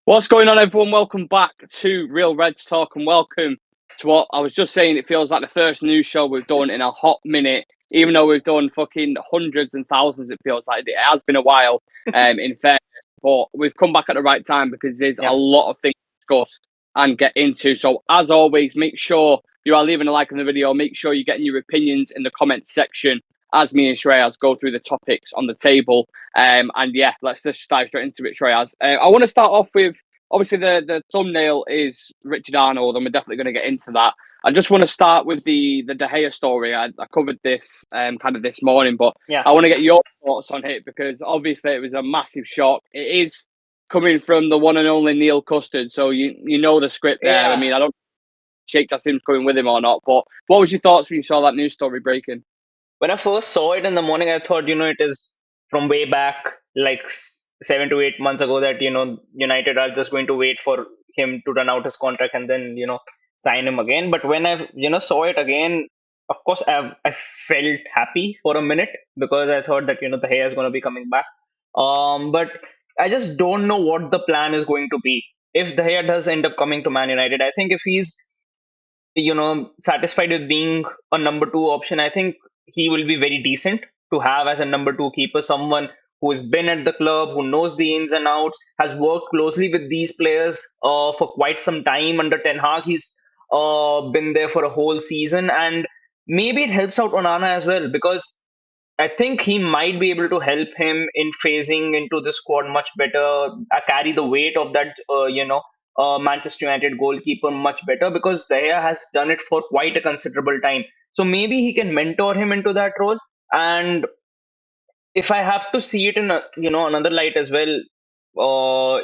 What's going on, everyone? Welcome back to Real Reds Talk, and welcome to what I was just saying. It feels like the first news show we've done in a hot minute, even though we've done fucking hundreds and thousands. It feels like it has been a while. In fairness, but we've come back at the right time because there's Yeah. a lot of things to discuss and get into. So, as always, make sure you are leaving a like on the video. Make sure you're getting your opinions in the comments section as me and Shreyas go through the topics on the table. And yeah, let's just dive straight into it, Shreyas. I want to start off with, obviously the thumbnail is Richard Arnold, and we're definitely going to get into that. I just want to start with the De Gea story. I covered this kind of this morning, but Yeah. I want to get your thoughts on it because obviously it was a massive shock. It is coming from the one and only Neil Custard, so you know the script there. I Yeah. mean, I don't know if Sheikh Jassim's coming with him or not, but what was your thoughts when you saw that news story breaking? When I first saw it in the morning, I thought, it is from way back, like 7 to 8 months ago, that, United are just going to wait for him to run out his contract and then, sign him again. But when I, saw it again, of course, I felt happy for a minute because I thought that, the hair is going to be coming back. But I just don't know what the plan is going to be. If the hair does end up coming to Man United, I think if he's satisfied with being a number two option, I think he will be very decent to have as a number two keeper, someone who's been at the club, who knows the ins and outs, has worked closely with these players for quite some time under Ten Hag. He's been there for a whole season, and maybe it helps out Onana as well because I think he might be able to help him in phasing into the squad much better, carry the weight of that, Manchester United goalkeeper much better because De Gea has done it for quite a considerable time. So maybe he can mentor him into that role. And if I have to see it in another light as well, uh,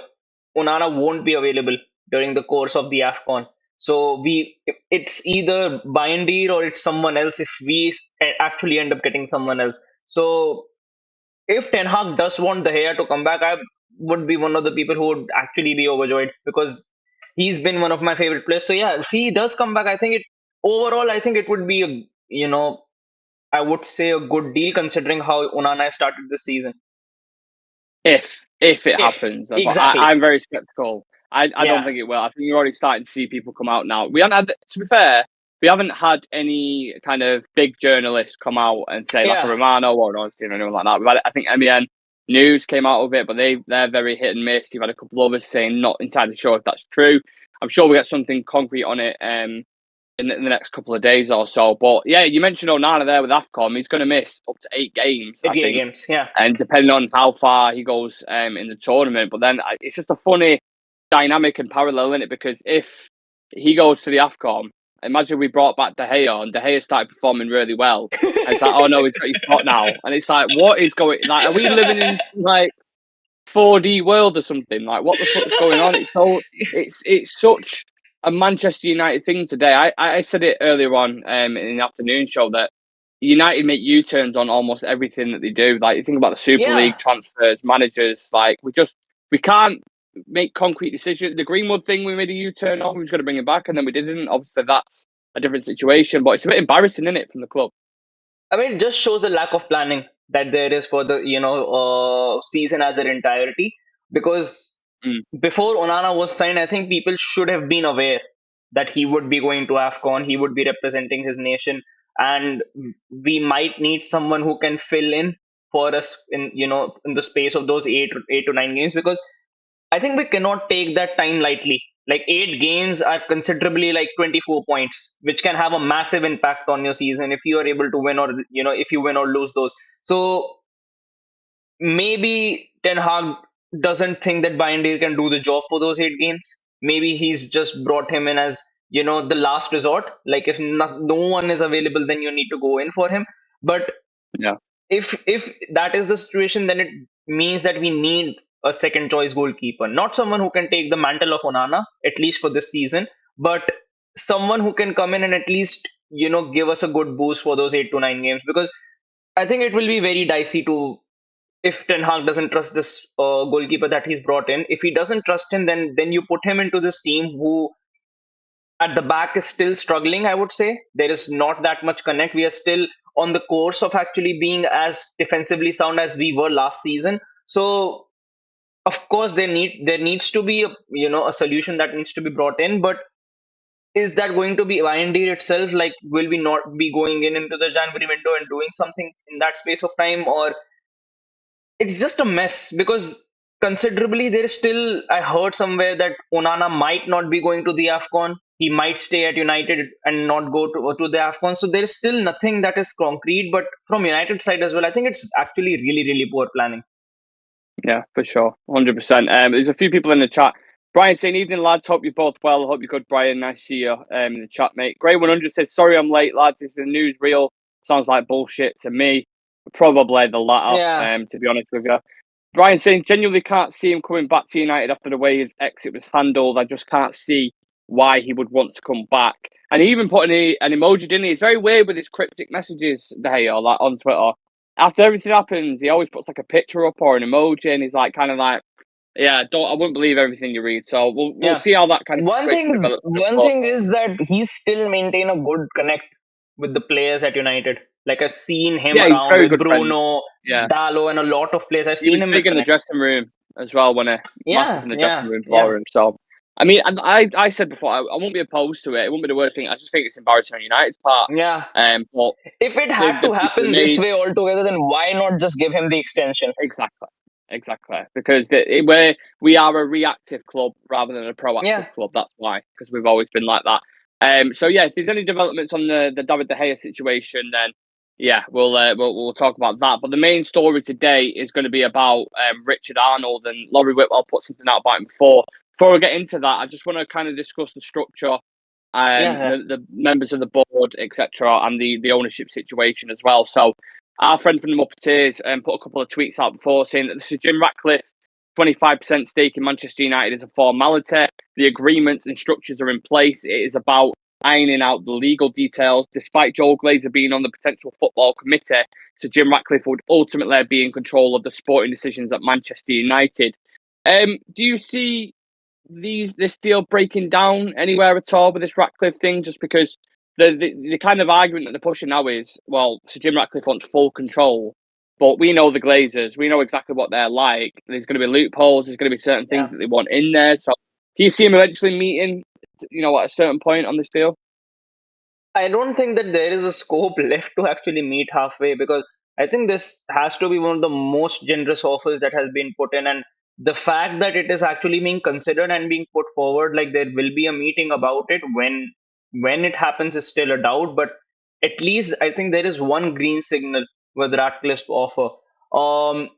Onana won't be available during the course of the AFCON. So it's either Bindy or it's someone else if we actually end up getting someone else. So if Ten Hag does want the hair to come back, I would be one of the people who would actually be overjoyed because he's been one of my favorite players. So yeah, if he does come back, I think I think it would be I would say a good deal considering how Onana started this season. If it If happens, but exactly, I'm very skeptical. I don't yeah, think it will. I think you're already starting to see people come out now. We haven't had, to be fair, we haven't had any kind of big journalists come out and say like a yeah, Romano or Ornstein or anyone like that. We've had, I think MEN News came out of it, but they're very hit and miss. You've had a couple others saying not entirely sure if that's true. I'm sure we get something concrete on it in the next couple of days or so. But yeah, you mentioned Onana there with AFCON. He's going to miss up to 8 games, I 8 think, games, yeah, and depending on how far he goes in the tournament. But then it's just a funny dynamic and parallel in it because if he goes to the AFCON, imagine we brought back De Gea and De Gea started performing really well. And it's like, oh no, he's got his spot now. And it's like, what is going like? Are we living in some, like 4D world or something? Like, what the fuck's going on? It's such a Manchester United thing today. I said it earlier on in the afternoon show that United make U-turns on almost everything that they do. Like, you think about the Super yeah. League transfers, managers. Like, we can't make concrete decisions. The Greenwood thing, we made a U-turn on. We was going to bring him back, and then we didn't. Obviously, that's a different situation. But it's a bit embarrassing, isn't it, from the club? I mean, it just shows the lack of planning that there is for the season as an entirety. Because Mm. before Onana was signed, I think people should have been aware that he would be going to AFCON, he would be representing his nation, and we might need someone who can fill in for us in the space of those 8 to 9 games because I think we cannot take that time lightly. Like 8 games are considerably like 24 points, which can have a massive impact on your season if you are able to win or if you win or lose those. So maybe Ten Hag doesn't think that Bindy can do the job for those 8 games. Maybe he's just brought him in as the last resort. Like if no one is available, then you need to go in for him. But Yeah. if that is the situation, then it means that we need a second choice goalkeeper, not someone who can take the mantle of Onana at least for this season, but someone who can come in and at least give us a good boost for those 8 to 9 games. Because I think it will be very dicey to if Ten Hag doesn't trust this goalkeeper that he's brought in. If he doesn't trust him, then you put him into this team who at the back is still struggling. I would say there is not that much connect. We are still on the course of actually being as defensively sound as we were last season. So Of course, there needs to be a solution that needs to be brought in, but is that going to be IND itself? Like, will we not be going in into the January window and doing something in that space of time, or it's just a mess? Because considerably, there is still, I heard somewhere that Onana might not be going to the AFCON. He might stay at United and not go to the AFCON. So there is still nothing that is concrete. But from United side as well, I think it's actually really, really poor planning. Yeah, for sure, 100%. There's a few people in the chat. Brian saying, "Evening, lads. Hope you're both well. Hope you're good, Brian. Nice to see you in the chat, mate." Grey 100 says, "Sorry, I'm late, lads. Is the news real? Sounds like bullshit to me. Probably the latter. Yeah, To be honest with you." Brian saying, "Genuinely can't see him coming back to United after the way his exit was handled. I just can't see why he would want to come back." And he even put an emoji, didn't he? He's very weird with his cryptic messages there, like on Twitter. After everything happens, he always puts like a picture up or an emoji, and he's like kind of like, "Yeah, I wouldn't believe everything you read." So we'll yeah. see how that kind of situation develops. One But thing is that he still maintain a good connect with the players at United. Like, I've seen him yeah, he's around very with good friends. Bruno, Yeah, Dalo, and a lot of players. I've he was seen him big with in the connect. dressing room as well, when massive Yeah, in the dressing yeah, room yeah, for him. So I mean, and I said before, I won't be opposed to it. It won't be the worst thing. I just think it's embarrassing on United's part. yeah. But If it had to the happen this main way altogether, then why not just give him the extension? exactly, exactly, because we are a reactive club rather than a proactive Yeah, club. That's why, because we've always been like that. So yeah, if there's any developments on the David De Gea situation, then yeah, we'll talk about that. But the main story today is going to be about Richard Arnold, and Laurie Whitwell put something out about him before. Before we get into that, I just want to kind of discuss the structure, yeah, yeah, the members of the board, etc., and the ownership situation as well. So our friend from the Muppeteers put a couple of tweets out before saying that Sir Jim Ratcliffe 25% stake in Manchester United is a formality. The agreements and structures are in place. It is about ironing out the legal details. Despite Joel Glazer being on the potential football committee, Sir Jim Ratcliffe would ultimately be in control of the sporting decisions at Manchester United. Do you see this deal breaking down anywhere at all with this Ratcliffe thing? Just because the kind of argument that they're pushing now is, well, Sir Jim Ratcliffe wants full control, but we know the Glazers, we know exactly what they're like. There's going to be loopholes. There's going to be certain things yeah. that they want in there. So, do you see him eventually meeting, at a certain point on this deal? I don't think that there is a scope left to actually meet halfway, because I think this has to be one of the most generous offers that has been put in, and the fact that it is actually being considered and being put forward, like there will be a meeting about it, when it happens is still a doubt, but at least I think there is one green signal with Ratcliffe's offer. Um,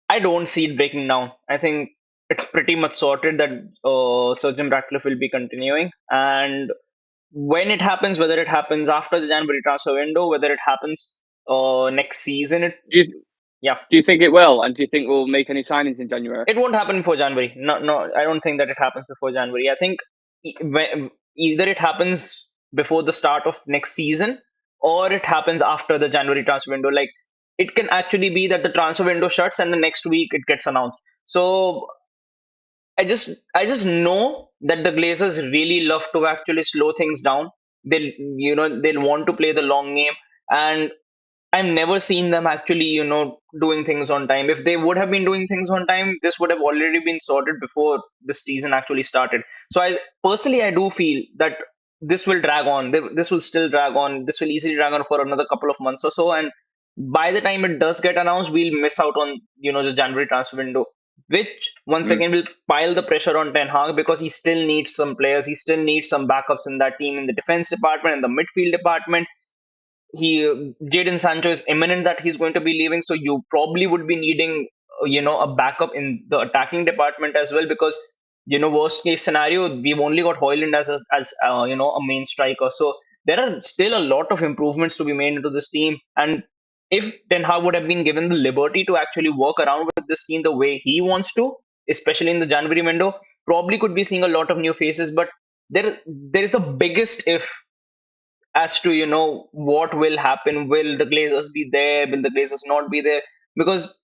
I don't see it breaking down. I think it's pretty much sorted that Sir Jim Ratcliffe will be continuing, and when it happens, whether it happens after the January transfer window, whether it happens next season, Do you yeah, do you think it will, and do you think we'll make any signings in January? it won't happen before January. No, no, I don't think that it happens before January. I think either it happens before the start of next season, or it happens after the January transfer window. Like, it can actually be that the transfer window shuts and the next week it gets announced. So I just know that the Glazers really love to actually slow things down. They'll want to play the long game, and I've never seen them actually, doing things on time. If they would have been doing things on time, this would have already been sorted before this season actually started. So I do feel that this will drag on. This will still drag on. This will easily drag on for another couple of months or so. And by the time it does get announced, we'll miss out on, the January transfer window, which once Mm, again will pile the pressure on Ten Hag, because he still needs some players. He still needs some backups in that team, in the defense department, in the midfield department. Jadon Sancho is imminent that he's going to be leaving, so you probably would be needing a backup in the attacking department as well, because worst case scenario, we've only got Hoyland as a main striker. So there are still a lot of improvements to be made into this team, and if Ten Hag would have been given the liberty to actually work around with this team the way he wants to, especially in the January window, probably could be seeing a lot of new faces. But there is the biggest if as to what will happen. Will the Glazers be there? Will the Glazers not be there? Because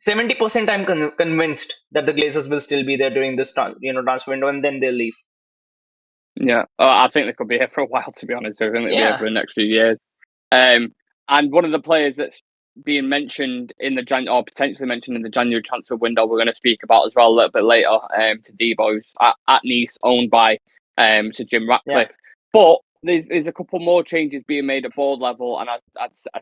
70% I'm convinced that the Glazers will still be there during this transfer window, and then they'll leave. yeah, I think they could be here for a while. To be honest, I think they'll be here Yeah, for the next few years. And one of the players that's being mentioned in the or potentially mentioned in the January transfer window. We're going to speak about as well a little bit later. Todibo, who's at Nice, owned by Sir Jim Ratcliffe. But there's a couple more changes being made at board level, and I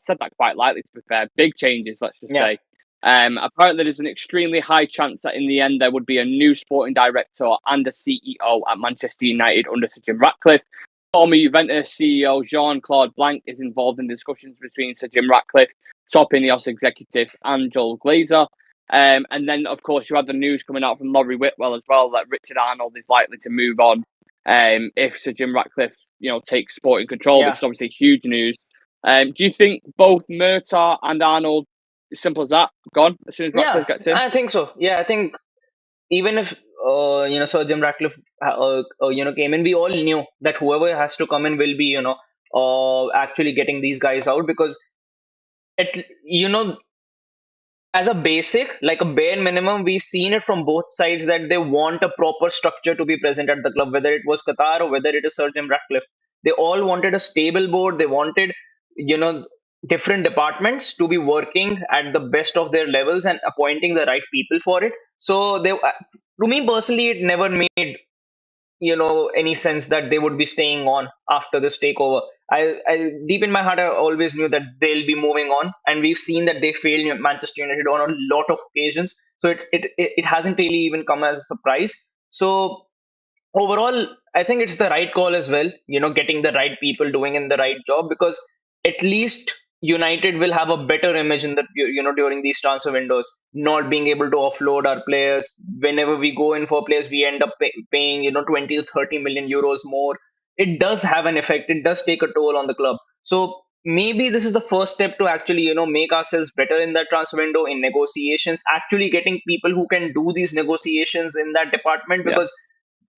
said that quite lightly, to be fair. Big changes, let's just say. Apparently, there's an extremely high chance that in the end there would be a new sporting director and a CEO at Manchester United under Sir Jim Ratcliffe. Former Juventus CEO Jean-Claude Blanc is involved in discussions between Sir Jim Ratcliffe, top Ineos executives, and Joel Glazer. And then, of course, you had the news coming out from Laurie Whitwell as well that Richard Arnold is likely to move on if Sir Jim Ratcliffe, takes sporting control, which is obviously huge news. Do you think both Murtagh and Arnold, as simple as that, gone as soon as Ratcliffe gets in? I think so. Yeah, I think even if Sir Jim Ratcliffe came in, we all knew that whoever has to come in will be actually getting these guys out, because as a basic, like a bare minimum, we've seen it from both sides that they want a proper structure to be present at the club, whether it was Qatar or whether it is Sir Jim Ratcliffe. They all wanted a stable board. They wanted, different departments to be working at the best of their levels and appointing the right people for it. So to me personally, it never made any sense that they would be staying on after this takeover. I deep in my heart, I always knew that they'll be moving on, and we've seen that they failed Manchester United on a lot of occasions. So it hasn't really even come as a surprise. So overall, I think it's the right call as well. Getting the right people doing in the right job, because at least United will have a better image in the during these transfer windows. Not being able to offload our players whenever we go in for players, we end up paying 20 to 30 million euros more. It does have an effect. It does take a toll on the club. So maybe this is the first step to actually make ourselves better in that transfer window, in negotiations. Actually, getting people who can do these negotiations in that department, because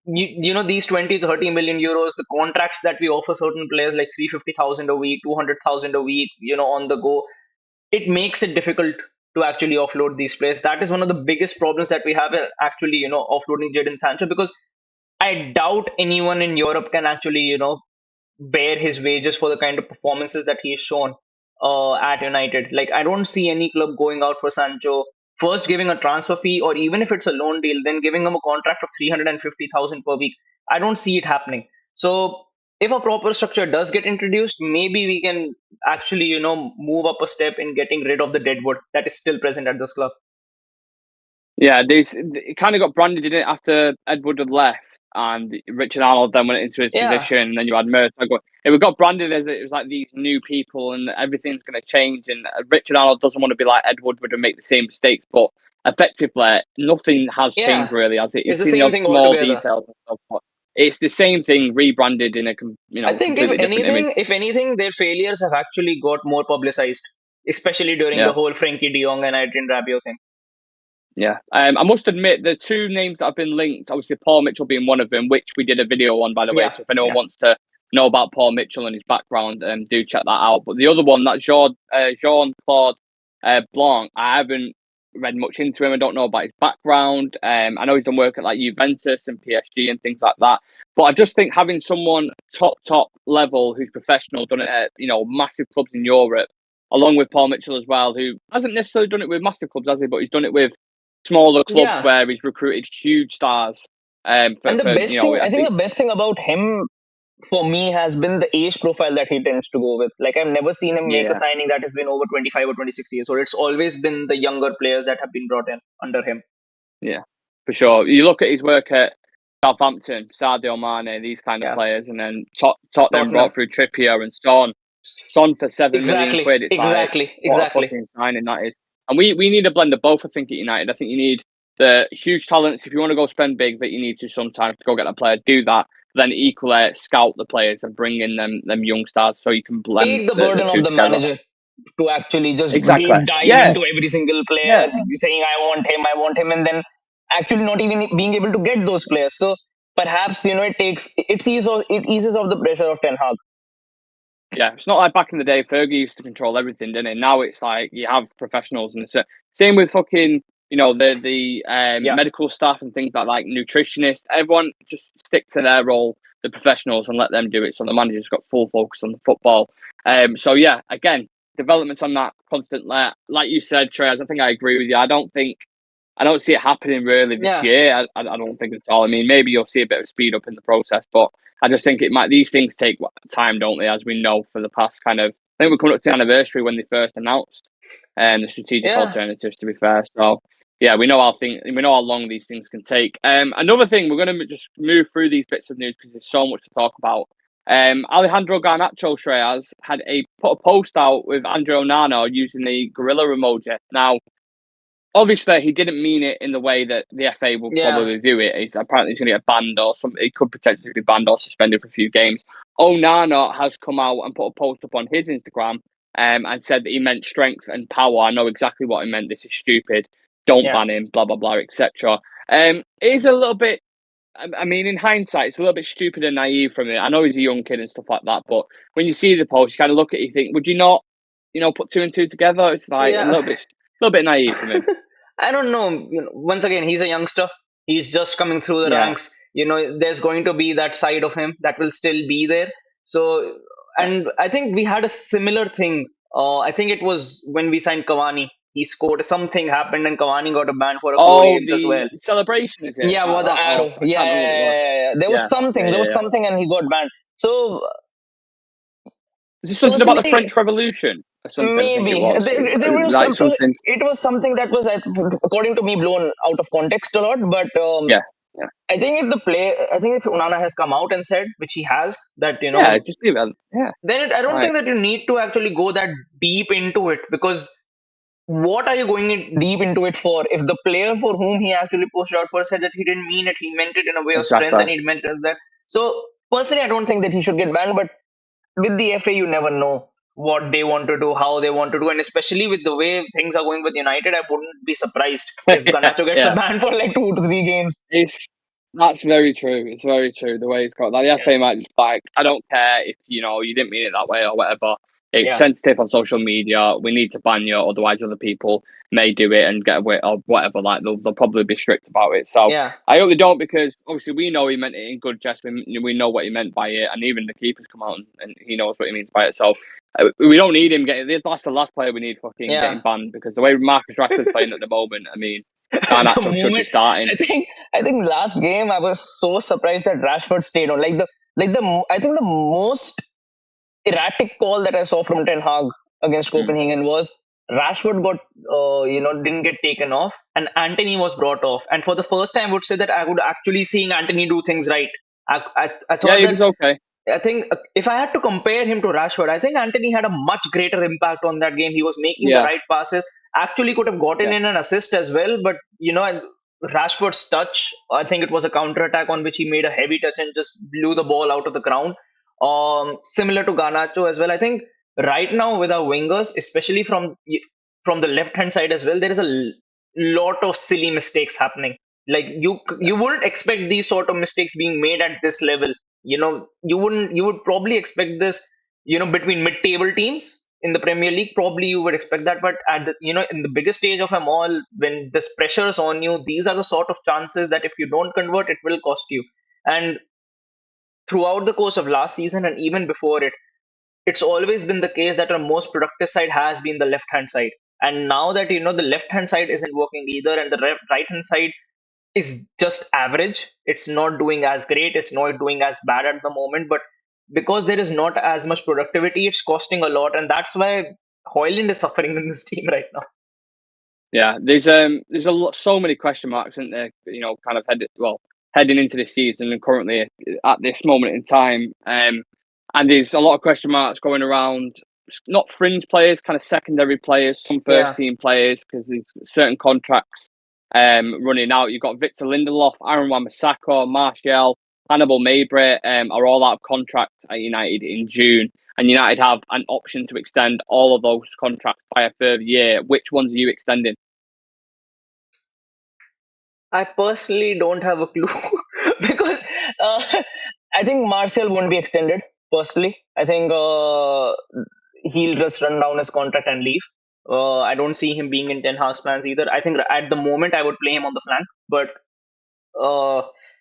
these 20 to 30 million euros, the contracts that we offer certain players, like 350,000 a week, 200,000 a week, on the go, it makes it difficult to actually offload these players. That is one of the biggest problems that we have, actually, offloading Jadon Sancho, because I doubt anyone in Europe can actually, bear his wages for the kind of performances that he has shown at United. Like, I don't see any club going out for Sancho, first giving a transfer fee, or even if it's a loan deal, then giving him a contract of 350,000 per week. I don't see it happening. So if a proper structure does get introduced, maybe we can actually, move up a step in getting rid of the deadwood that is still present at this club. Yeah, it kind of got branded, didn't it, after Edward had left and Richard Arnold then went into his position, and then you had Murtagh. It got branded as it was like these new people and everything's going to change, and Richard Arnold doesn't want to be like Ed Woodward and make the same mistakes, but effectively nothing has changed really, has it? It's the same thing small altogether. details and stuff, but it's the same thing rebranded in a I think completely different image. if anything, their failures have actually got more publicized, especially during the whole Frankie de Jong and Adrien Rabiot thing. Yeah, I must admit the two names that have been linked, obviously Paul Mitchell being one of them, which we did a video on, by the way. So if anyone wants to know about Paul Mitchell and his background, do check that out. But the other one, that Jean-Claude Blanc, I haven't read much into him. I don't know about his background. I know he's done work at like Juventus and PSG and things like that. But I just think having someone top level who's professional, done it at massive clubs in Europe, along with Paul Mitchell as well, who hasn't necessarily done it with massive clubs, has he? But he's done it with smaller clubs where he's recruited huge stars. And the best thing, I think the best thing about him, for me, has been the age profile that he tends to go with. Like, I've never seen him make a signing that has been over 25 or 26 years old. It's always been the younger players that have been brought in under him. Yeah, for sure. You look at his work at Southampton, Sadio Mane, these kind of players, and then Tottenham brought through Trippier and Son for 7 million quid. It's exactly. What a fucking signing that is. And we need a blend of both, I think, at United. I think you need the huge talents. If you want to go spend big, that you need to sometimes go get a player, do that. Then equally scout the players and bring in them young stars so you can blend. Take the burden of the manager to actually just dive into every single player, saying I want him, and then actually not even being able to get those players. So perhaps it eases off the pressure of Ten Hag. Yeah, it's not like back in the day. Fergie used to control everything, didn't it? Now it's like you have professionals, and same with fucking the medical staff and things like nutritionists. Everyone just stick to their role, the professionals, and let them do it. So the manager's got full focus on the football. So yeah, again, developments on that constantly. Like you said, Trey, I think I agree with you. I don't see it happening really this year. I don't think at all. I mean, maybe you'll see a bit of speed up in the process, but I just think it might. These things take time, don't they? As we know for the past kind of, I think we're coming up to the anniversary when they first announced the strategic alternatives. To be fair, so yeah, we know how long these things can take. Another thing, we're going to just move through these bits of news because there's so much to talk about. Alejandro Garnacho Shreyas had put a post out with Andre Onana using the gorilla emoji. Now, obviously, he didn't mean it in the way that the FA will probably view it. Apparently he's going to get banned or something. He could potentially be banned or suspended for a few games. Onana has come out and put a post up on his Instagram and said that he meant strength and power. I know exactly what he meant. This is stupid. Don't ban him, blah, blah, blah, etc. It is a little bit, I mean, in hindsight, it's a little bit stupid and naive from him. I know he's a young kid and stuff like that, but when you see the post, you kind of look at it, you think, would you not, put two and two together? It's like a little bit naive from him. I don't know. Once again, he's a youngster. He's just coming through the ranks. There's going to be that side of him that will still be there. So, and I think we had a similar thing. I think it was when we signed Cavani. He scored, something happened, and Cavani got a ban for a couple games as well. Celebration, is it? Yeah, with the arrow. There was something. There was something, and he got banned. So, was this something about the French Revolution? Maybe there was something. It was something that was, according to me, blown out of context a lot. But I think if Onana has come out and said, which he has, that just leave it. Then I don't think that you need to actually go that deep into it, because what are you going deep into it for? If the player for whom he actually posted out for said that he didn't mean it, he meant it in a way of strength, and he meant that. So personally, I don't think that he should get banned. But with the FA, you never know what they want to do, how they want to do, and especially with the way things are going with United, I wouldn't be surprised if Garnacho gets a ban for like 2 to 3 games. That's very true. It's very true the way it's got. Like the FA might just like, I don't care if you didn't mean it that way or whatever. It's sensitive on social media. We need to ban you, otherwise other people may do it and get away or whatever. Like they'll probably be strict about it. So I hope they don't, because obviously we know he meant it in good jest. We know what he meant by it, and even the keeper's come out and he knows what he means by it. So we don't need him getting. That's the last player we need fucking getting banned, because the way Marcus Rashford's playing at the moment, I mean, Garnacho should be starting. I think last game I was so surprised that Rashford stayed on. I think the most erratic call that I saw from Ten Hag against Copenhagen was Rashford didn't get taken off and Antony was brought off. And for the first time, I would say that I would actually seeing Antony do things right. I thought he was okay. I think if I had to compare him to Rashford, I think Antony had a much greater impact on that game. He was making the right passes. Actually could have gotten in an assist as well, but Rashford's touch, I think it was a counter-attack on which he made a heavy touch and just blew the ball out of the ground. Similar to Garnacho as well. I think right now with our wingers, especially from the left-hand side as well, there is a lot of silly mistakes happening. Like you wouldn't expect these sort of mistakes being made at this level. You would probably expect this, between mid-table teams in the Premier League, probably you would expect that. But at the, in the biggest stage of them all, when this pressure is on you, these are the sort of chances that if you don't convert, it will cost you. And throughout the course of last season and even before it, it's always been the case that our most productive side has been the left-hand side. And now that, the left-hand side isn't working either, and the right-hand side is just average. It's not doing as great. It's not doing as bad at the moment. But because there is not as much productivity, it's costing a lot. And that's why Højlund is suffering in this team right now. Yeah, there's so many question marks, isn't there? Kind of heading into this season and currently at this moment in time. And there's a lot of question marks going around. Not fringe players, kind of secondary players, some first team players, because there's certain contracts running out. You've got Victor Lindelof, Aaron Wan-Bissaka, Martial, Hannibal Mabry are all out of contract at United in June, and United have an option to extend all of those contracts by a further year. Which ones are you extending? I personally don't have a clue because I think Martial won't be extended. Personally, I think he'll just run down his contract and leave. I don't see him being in Ten Hag's plans either. I think at the moment I would play him on the flank, but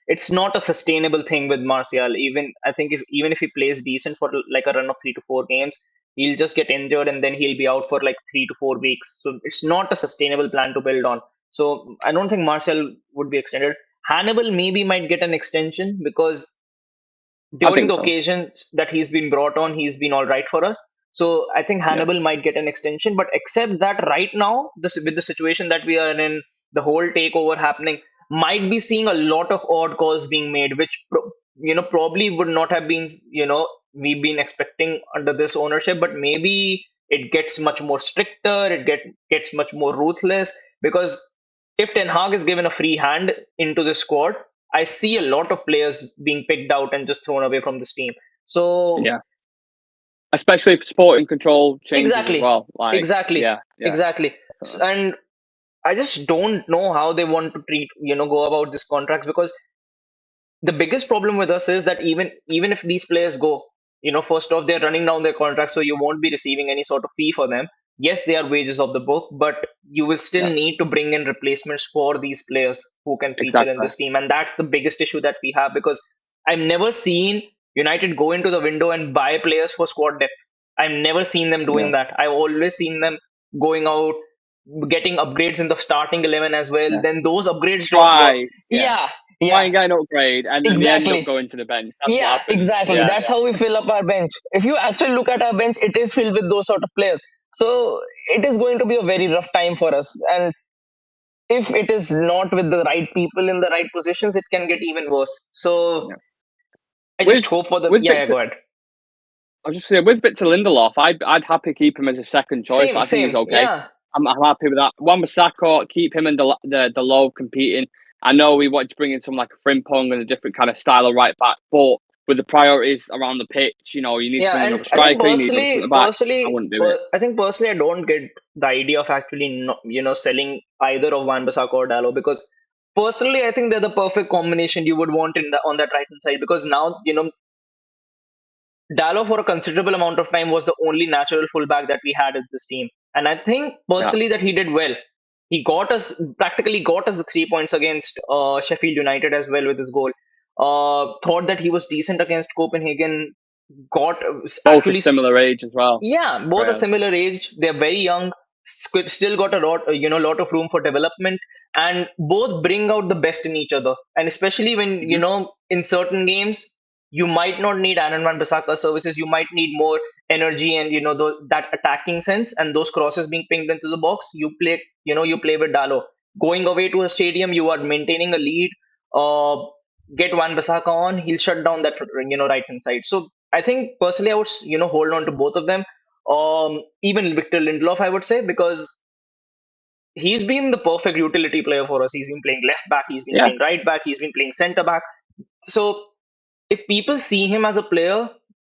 it's not a sustainable thing with Martial. Even if he plays decent for like a run of 3 to 4 games, He'll just get injured and then he'll be out for like 3 to 4 weeks. So it's not a sustainable plan to build on. So I don't think Martial would be extended. Hannibal maybe might get an extension because I during think the so. occasions that he's been brought on, he's been all right for us. So I think Yeah, Hannibal might get an extension, but except that, right now, with the situation that we are in, the whole takeover happening, might be seeing a lot of odd calls being made, which probably would not have been we've been expecting under this ownership, but maybe it gets much more stricter, gets much more ruthless because if Ten Hag is given a free hand into the squad, I see a lot of players being picked out and just thrown away from this team. So yeah. Especially if sporting control changes as exactly, well. Like, exactly, yeah, yeah. exactly. And I just don't know how they want to go about this contracts because the biggest problem with us is that even if these players go, first off, they're running down their contracts, so you won't be receiving any sort of fee for them. Yes, they are wages of the book, but you will still Yeah, need to bring in replacements for these players who can feature in exactly. this team, and that's the biggest issue that we have because I've never seen United go into the window and buy players for squad depth. I've never seen them doing Yeah, that. I've always seen them going out, getting upgrades in the starting 11 as well. yeah. Then those upgrades don't work. Try, yeah. Yeah, Try yeah. and get an upgrade, and then they end up Exactly. going to the bench. That's what Yeah, happens. exactly. Yeah, That's how we fill up our bench. If you actually look at our bench, it is filled with those sort of players. So it is going to be a very rough time for us. And if it is not with the right people in the right positions, it can get even worse. So yeah. I just With hope for the. with Yeah, yeah, Victor, go ahead. I was just saying with Victor Lindelof, I'd happy keep him as a second choice. Same, I think he's same. okay. Yeah. I'm happy with that. Wan-Bissaka, keep him in the low competing. I know we wanted to bring in some like a Frimpong and a different kind of style of right back, but with the priorities around the pitch, you need to Yeah, bring and another striker, you need another centre back. I wouldn't do it. I think personally, I don't get the idea of actually, selling either of Wan-Bissaka or Dalot because personally, I think they're the perfect combination you would want on that right hand side because now, Dallo for a considerable amount of time was the only natural fullback that we had at this team. And I think Yeah. personally that he did well. He practically got us the 3 points against Sheffield United as well with his goal. Thought that he was decent against Copenhagen. Got Both a actually similar age as well. Yeah, both a Players. similar age. They're very young. Still got a lot, lot of room for development, and both bring out the best in each other. And especially when Hmm. in certain games, you might not need Anand Van Bissaka's services. You might need more energy and that attacking sense and those crosses being pinged into the box. You play with Dalo. Going away to a stadium, you are maintaining a lead. Uh, get Van Bissaka on, he'll shut down that right hand side. So I think personally, I would hold on to both of them. Even Victor Lindelof, I would say, because he's been the perfect utility player for us. He's been playing left back, he's been Yeah. playing right back, he's been playing centre back. So if people see him as a player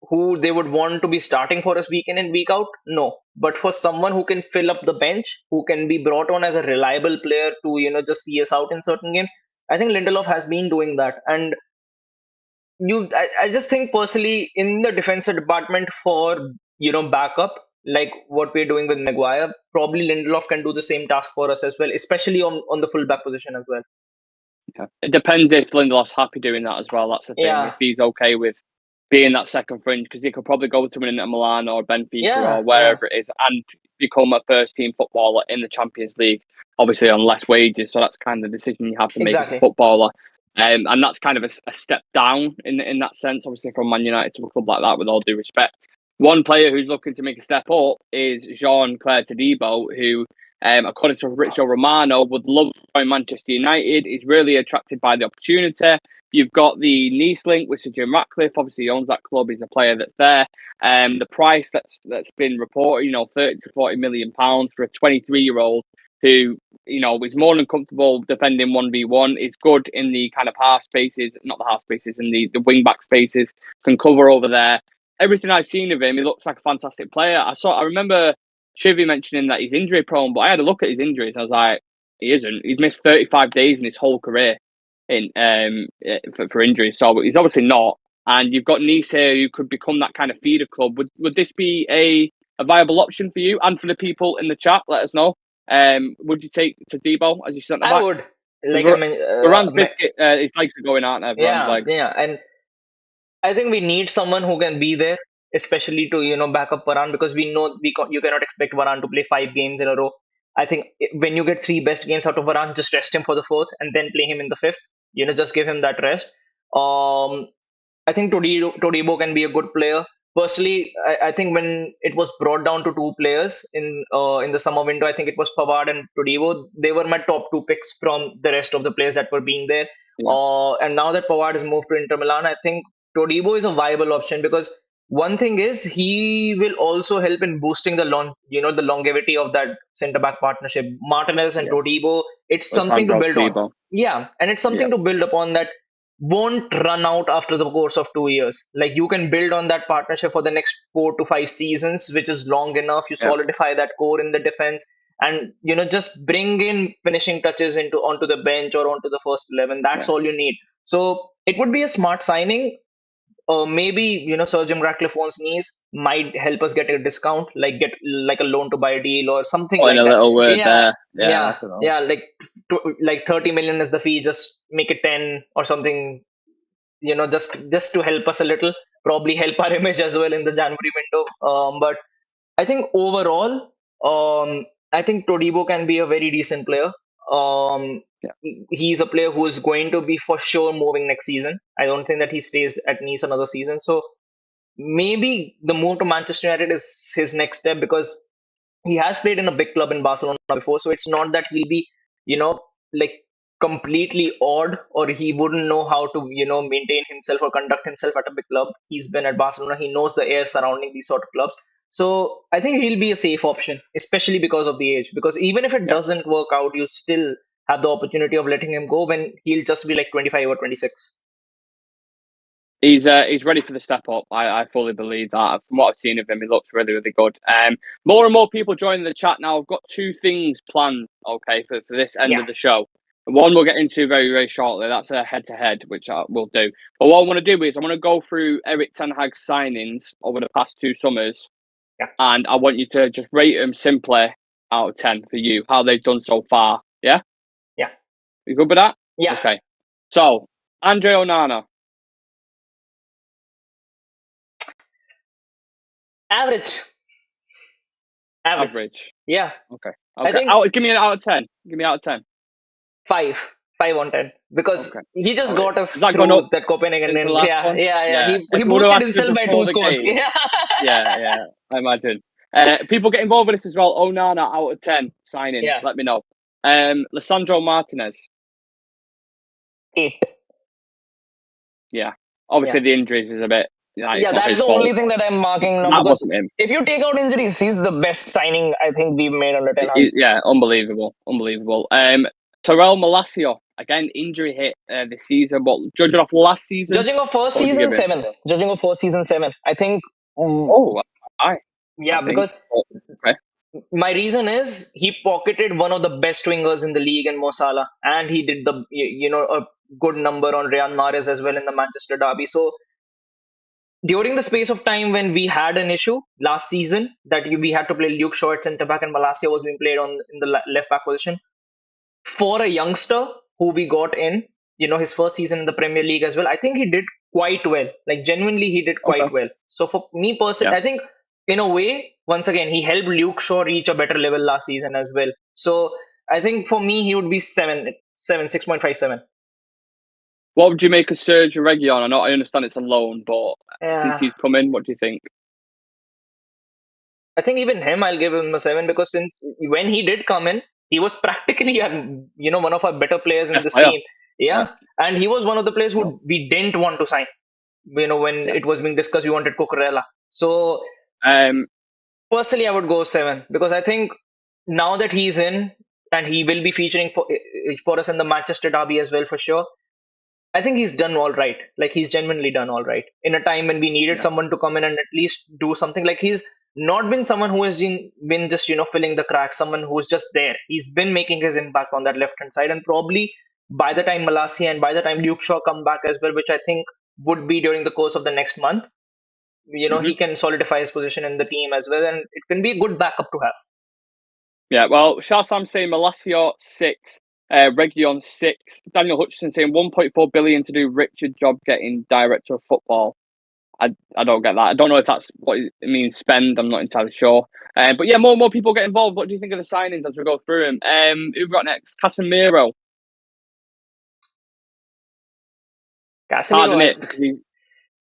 who they would want to be starting for us week in and week out, no. But for someone who can fill up the bench, who can be brought on as a reliable player to just see us out in certain games, I think Lindelof has been doing that. And I just think personally in the defensive department for backup like what we're doing with Maguire, probably Lindelof can do the same task for us as well, especially on the fullback position as well. Yeah. It depends if Lindelof's happy doing that as well. That's the thing. If Yeah, he's okay with being that second fringe, because he could probably go to an Inter Milan or Benfica or yeah, yeah, wherever it is and become a first team footballer in the Champions League, obviously on less wages. So that's kind of the decision you have to make as a exactly. footballer. And that's kind of a step down in that sense, obviously from Man United to a club like that, with all due respect. One player who's looking to make a step up is Jean-Claire Todibo, who according to Richard Romano, would love to join Manchester United. He's really attracted by the opportunity. You've got the Nice link with Sir Jim Ratcliffe. Obviously, he owns that club. He's a player that's there. The price that's been reported, 30 to 40 million pounds for a 23-year-old who, is more than comfortable defending 1v1, is good in the kind of half spaces, not the half spaces, in the wing back spaces, can cover over there. Everything I've seen of him, he looks like a fantastic player. I remember Chivy mentioning that he's injury prone, but I had a look at his injuries. I was like, he isn't. He's missed 35 days in his whole career in for injuries, so he's obviously not. And you've got Nice here, who could become that kind of feeder club. Would this be a viable option for you and for the people in the chat? Let us know. Would you take Todibo as your centre I back? would, Because like I mean, Varane biscuit, his legs are going, aren't they? Varane's yeah, legs. yeah, and I think we need someone who can be there. especially to back up Varane, because we know you cannot expect Varane to play 5 games in a row. I think when you get 3 best games out of Varane, just rest him for the fourth and then play him in the fifth. Just give him that rest. Um, I think Todibo can be a good player. Personally, I think when it was brought down to 2 players in the summer window, I think it was Pavard and Todibo. They were my top 2 picks from the rest of the players that were being there. Yeah. And now that Pavard has moved to Inter Milan, I think Todibo is a viable option, because one thing is he will also help in boosting the longevity of that centre back partnership. Martinez and Yes. Todibo, it's something to Alessandro build on. Todibo. Yeah, and it's something to build upon that won't run out after the course of 2 years. Like, you can build on that partnership for the next 4 to 5 seasons, which is long enough. You Yeah. solidify that core in the defense, and just bring in finishing touches onto the bench or onto the first 11. That's all you need. So it would be a smart signing. Maybe Sir Jim Ratcliffe owns knees might help us get a discount, like get like a loan to buy deal or something Put in like a that. little word Yeah, there. yeah, I don't know. yeah. Like 30 million is the fee. Just make it 10 or something. Just to help us a little. Probably help our image as well in the January window. But I think overall, I think Todibo can be a very decent player. Um, Yeah. he's a player who is going to be for sure moving next season. I don't think that he stays at Nice another season. So maybe the move to Manchester United is his next step, because he has played in a big club in Barcelona before. So it's not that he'll be, like completely odd, or he wouldn't know how to, maintain himself or conduct himself at a big club. He's been at Barcelona. He knows the air surrounding these sort of clubs. So I think he'll be a safe option, especially because of the age. Because even if it doesn't work out, you still have the opportunity of letting him go when he'll just be like 25 or 26. He's ready for the step up. I fully believe that. From what I've seen of him, he looks really, really good. More and more people joining the chat now. I've got 2 things planned, okay, for this end of the show. One we'll get into very, very shortly. That's a head-to-head, which I will do. But what I want to do is I want to go through Erik ten Hag's signings over the past 2 summers, and I want you to just rate them simply out of 10 for you, how they've done so far. Yeah? Yeah. You good with that? Yeah. Okay. So, Andre Onana. Average. Yeah. Okay. I think give me an out of 10. Give me out of 10. 5 on 10, because he just got us Has that through gone up that Copenhagen. since the last one? Yeah. He If we boosted would've himself by 2 before the scores. game. Yeah, I imagine. People get involved with this as well. Onana out of 10 signing. Yeah. Let me know. Lisandro Martinez. 8. Yeah. Obviously, the injuries is a bit. Yeah, that's the only thing that I'm marking now, That because wasn't him. if you take out injuries, he's the best signing I think we've made under Ten Hag. Yeah, unbelievable. Terrell Malacio, again, injury hit this season, but judging off last season. Judging off first season, 7. Judging off first season, 7. I think. Because my reason is he pocketed one of the best wingers in the league in Mo Salah, and he did a good number on Riyad Mahrez as well in the Manchester derby. So during the space of time when we had an issue last season that we had to play Luke Shaw at centre back and Malacia was being played in the left back position, for a youngster who we got in, his first season in the Premier League as well, I think he did quite well. Like, genuinely, he did quite well. So for me personally, I think in a way, once again, he helped Luke Shaw reach a better level last season as well. So I think for me, he would be 6.57. What would you make of Serge Reguilon? I understand it's a loan, but since he's come in, what do you think? I think even him, I'll give him a 7, because since when he did come in, he was practically one of our better players in this team. Yeah, and he was one of the players who we didn't want to sign. When it was being discussed, we wanted Cucurella. So personally, I would go 7, because I think now that he's in and he will be featuring for us in the Manchester derby as well for sure. I think he's done all right. Like, he's genuinely done all right in a time when we needed someone to come in and at least do something. Like, he's not been someone who has been just filling the cracks. Someone who's just there. He's been making his impact on that left hand side, and probably by the time Malacia and by the time Luke Shaw come back as well, which I think would be during the course of the next month, he can solidify his position in the team as well, and it can be a good backup to have. Yeah, well, Shahsam saying Malacia 6. Reguilon 6. Daniel Hutchinson saying 1.4 billion to do Richard job getting director of football. I don't get that. I don't know if that's what it means. Spend. I'm not entirely sure. But yeah, more people get involved. What do you think of the signings as we go through them? Who we got next? Casemiro. Hard Casemiro, in it because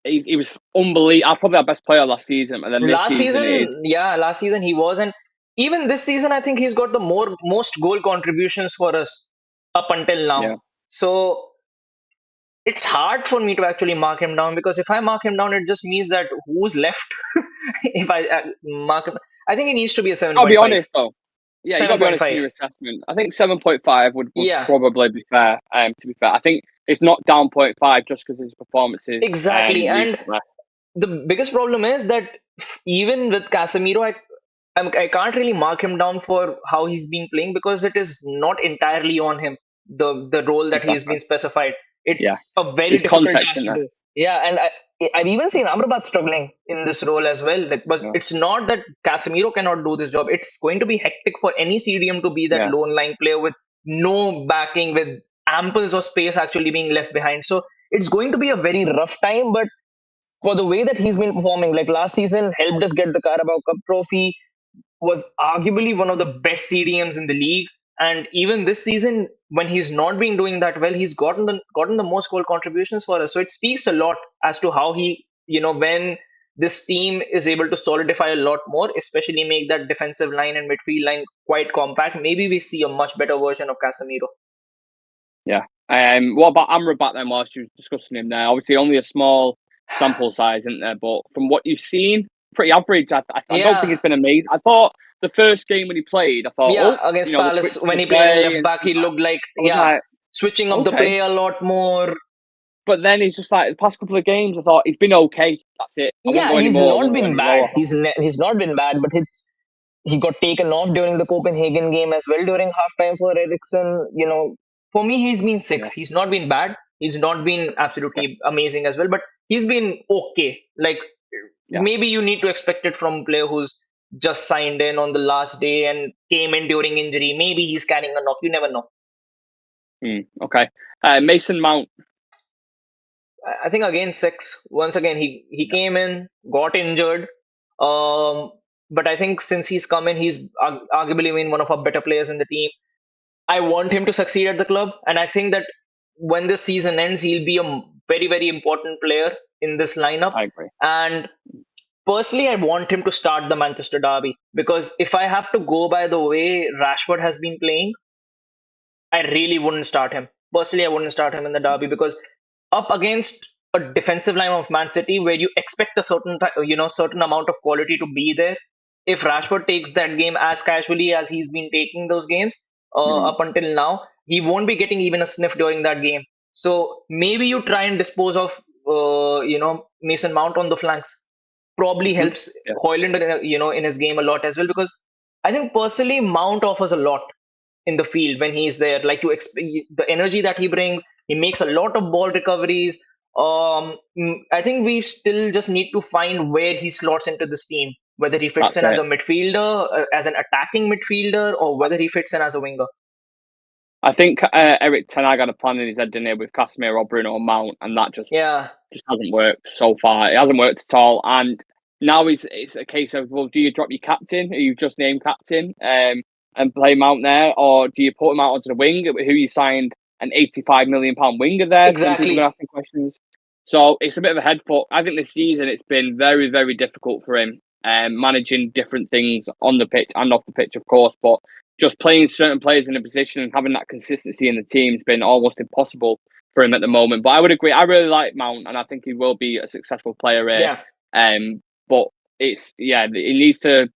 he was unbelievable. Probably our best player last season, and then this season it is. last season he was, and even this season I think he's got the most goal contributions for us up until Yeah. now. So it's hard for me to actually mark him down, because if I mark him down, it just means that who's left. If I mark him, I think he needs to be a I'll be 7.5. honest though. Yeah, you got to be honest in 7.5. your assessment. I think 7.5 would Yeah, probably be fair. To be fair, I think it's not down 0.5 just because his performances exactly. And recently. the biggest problem is that even with Casemiro, I can't really mark him down for how he's been playing, because it is not entirely on him, the role that he's Exactly. been specified. Yeah, It's a very there's difficult context task in to there. do. Yeah, and I've even seen Amrabat struggling in this role as well. Like, but Yeah. it's not that Casemiro cannot do this job. It's going to be hectic for any CDM to be that Yeah. lone line player with no backing, with amples of space actually being left behind. So it's going to be a very rough time, but for the way that he's been performing, like last season, helped us get the Carabao Cup trophy, was arguably one of the best CDMs in the league. And even this season, when he's not been doing that well, he's gotten the most goal contributions for us. So it speaks a lot as to how he, when this team is able to solidify a lot more, especially make that defensive line and midfield line quite compact, maybe we see a much better version of Casemiro. Yeah. What about Amrabat then? Whilst you were discussing him there, obviously only a small sample size, isn't there? But from what you've seen, pretty average. I don't think Yeah, it's been amazing. I thought the first game when he played, I thought, yeah, against the switch Palace, to when the he played in play left and back, he looked like, I was like, switching up the okay. play a lot more. But then he's just like the past couple of games. I thought he's been okay. That's it. I won't Yeah, go he's anymore. I not won't go been any bad. lower. He's not been bad, but he got taken off during the Copenhagen game as well during halftime for Ericsson. For me, he's been Yeah. six. He's not been bad. He's not been Okay. absolutely amazing as well, but he's been okay. Like, Yeah. maybe you need to expect it from a player who's just signed in on the last day and came in during injury. Maybe he's carrying a knock. You never know. Okay. Mason Mount. I think again six. Once again, he came in, got injured. But I think since he's come in, he's arguably been one of our better players in the team. I want him to succeed at the club, and I think that when this season ends, he'll be a very, very important player in this lineup. I agree. And personally, I want him to start the Manchester derby, because if I have to go by the way Rashford has been playing, I really wouldn't start him. Personally, I wouldn't start him in the derby, because up against a defensive line of Man City where you expect a certain amount of quality to be there. If Rashford takes that game as casually as he's been taking those games Mm, up until now, he won't be getting even a sniff during that game. So maybe you try and dispose of Mason Mount on the flanks. Probably mhm. helps Yeah. Hoyland in his game a lot as well, because I think personally Mount offers a lot in the field when he's there. Like, the energy that he brings, he makes a lot of ball recoveries. I think we still just need to find where he slots into this team, whether he fits That's in as it. a midfielder, as an attacking midfielder, or whether he fits in as a winger. I think Eric Ten Hag had a plan in his head, didn't he, with Casemiro, Bruno, and Mount, and that just Yeah, hasn't worked so far. It hasn't worked at all. And now it's a case of, well, do you drop your captain, who you just named captain, and play Mount there, or do you put him out onto the wing, who you signed an £85 million winger there? So then people are going to exactly. ask him questions. So it's a bit of a head fuck. I think this season it's been very, very difficult for him, managing different things on the pitch and off the pitch, of course, but just playing certain players in a position and having that consistency in the team has been almost impossible for him at the moment. But I would agree. I really like Mount, and I think he will be a successful player here. Yeah, But he needs to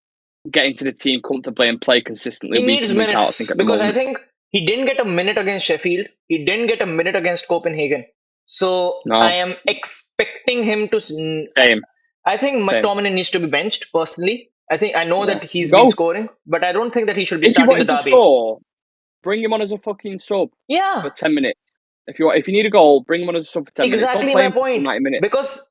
get into the team comfortably and play consistently he week needs in week out. I minutes, think at the because I moment. think he didn't get a minute against Sheffield. He didn't get a minute against Copenhagen. So I No, am expecting him to. same, I think same. McTominay needs to be benched, personally. I know Yeah, that he's been go. scoring, but I don't think that he should be If you starting want the him to derby. score, bring him on as a fucking sub for Yeah, 10 minutes. If you need a goal, bring him on as a sub for 10 minutes. Don't exactly play my him for full point. 90 minutes. Because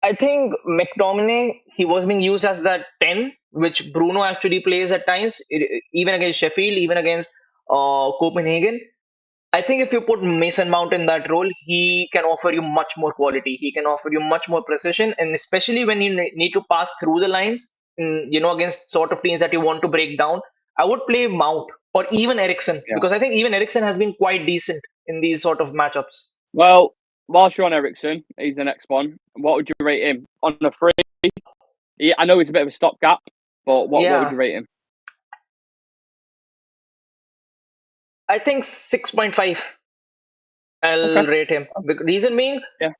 I think McTominay, he was being used as that 10, which Bruno actually plays at times, even against Sheffield, even against Copenhagen. I think if you put Mason Mount in that role, he can offer you much more quality. He can offer you much more precision, and especially when you need to pass through the lines, against sort of teams that you want to break down, I would play Mount or even Ericsson, Yeah. because I think even Ericsson has been quite decent in these sort of matchups. Well, whilst you're on Ericsson, he's the next one. What would you rate him on a free? I know he's a bit of a stopgap, but what would Yeah, you rate him? I think 6.5. I'll Okay. rate him. The reason being, Yeah.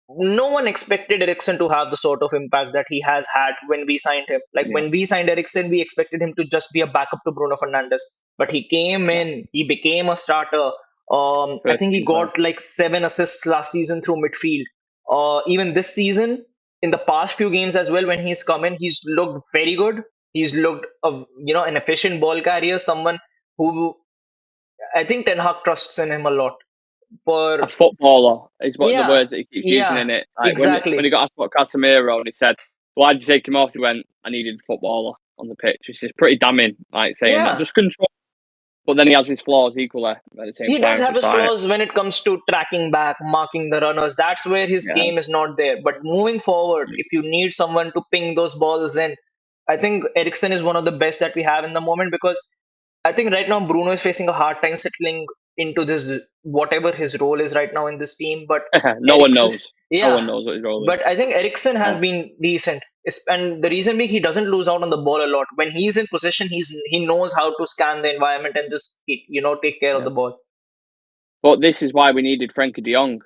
no one expected Ericsson to have the sort of impact that he has had when we signed him. Like Yeah. when we signed Ericsson, we expected him to just be a backup to Bruno Fernandes. But he came Yeah. in, he became a starter. I First think he team player. got like 7 assists last season through midfield. Even this season, in the past few games as well, when he's come in, he's looked very good. He's looked, an efficient ball carrier, someone who I think Ten Hag trusts in him a lot. A For footballer is what the Yeah, words that he keeps using yeah, in it. Like when exactly. he got asked about Casemiro and he said, "Why'd you take him off?" He went, "I needed a footballer on the pitch," which is pretty damning. Like saying that, Yeah, just control. But then he has his flaws equally at the same he does time. So have it's his like, flaws when it comes to tracking back, marking the runners. That's where his yeah, game is not there. But moving forward, if you need someone to ping those balls in, I think Ericsson is one of the best that we have in the moment, because I think right now Bruno is facing a hard time settling into this, whatever his role is right now in this team. But no one Ericsson, knows. No one yeah, knows what his role is. but I think Ericsson has Yeah. been decent. And the reason being, he doesn't lose out on the ball a lot. When he's in position, he knows how to scan the environment and just take care of Yeah. the ball. But this is why we needed Frankie de Jong.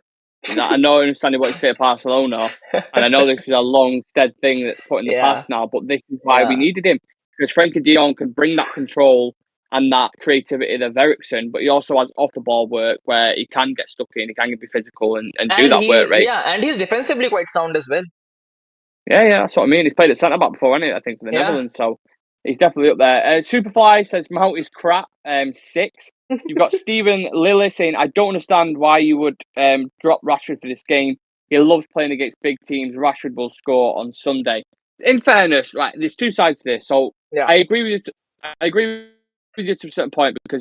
I know I understand what you say at Barcelona, and I know this is a long dead thing that's put in the Yeah, past now, but this is why we yeah. needed him. Because Frankie de Jong can bring that control and that creativity of Ericsson, but he also has off the ball work where he can get stuck in, he can be physical and do that work, right? And he's defensively quite sound as well. Yeah, that's what I mean. He's played at centre back before, hasn't he? I think for the Yeah. Netherlands, so he's definitely up there. Superfly says Mount is crap. 6. You've got Stephen Lilly saying, I don't understand why you would drop Rashford for this game. He loves playing against big teams. Rashford will score on Sunday. In fairness, right, there's two sides to this. So Yeah. I agree with you. I agree with you to a certain point, because